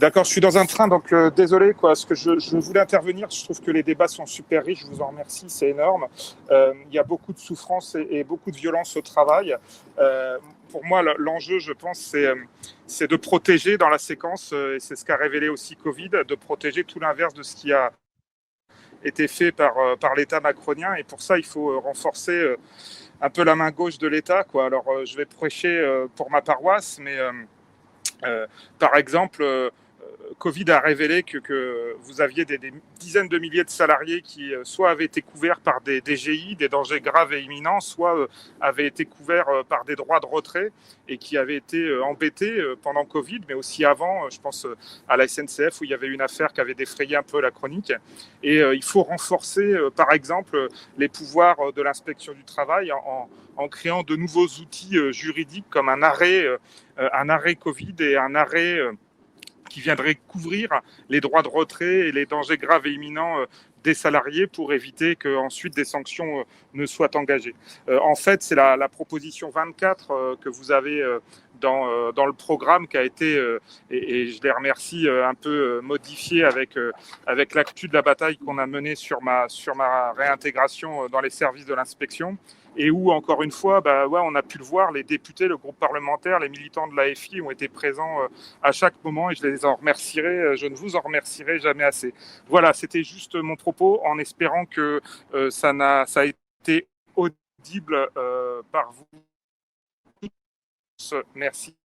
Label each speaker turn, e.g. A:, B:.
A: D'accord, je suis dans un train, donc désolé, quoi. Ce que je voulais intervenir, je trouve que les débats sont super riches, je vous en remercie, c'est énorme. Il y a beaucoup de souffrance et beaucoup de violence au travail. Pour moi, l'enjeu, je pense, c'est de protéger dans la séquence, et c'est ce qu'a révélé aussi Covid, de protéger tout l'inverse de ce qui a été fait par l'État macronien. Et pour ça, il faut renforcer un peu la main gauche de l'État, quoi. Alors, je vais prêcher pour ma paroisse, mais par exemple, Covid a révélé que vous aviez des dizaines de milliers de salariés qui soit avaient été couverts par des DGI, des dangers graves et imminents, soit avaient été couverts par des droits de retrait et qui avaient été embêtés pendant Covid, mais aussi avant. Je pense à la SNCF où il y avait une affaire qui avait défrayé un peu la chronique. Et il faut renforcer, par exemple, les pouvoirs de l'inspection du travail en créant de nouveaux outils juridiques comme un arrêt Covid et un arrêt qui viendrait couvrir les droits de retrait et les dangers graves et imminents des salariés pour éviter qu'ensuite des sanctions ne soient engagées. En fait, c'est la proposition 24 que vous avez dans le programme qui a été, et je les remercie, un peu modifié avec l'actu de la bataille qu'on a menée sur ma réintégration dans les services de l'inspection. Et où, encore une fois, on a pu le voir, les députés, le groupe parlementaire, les militants de l'AFI ont été présents à chaque moment et je ne vous en remercierai jamais assez. Voilà, c'était juste mon propos en espérant que ça a été audible par vous tous. Merci.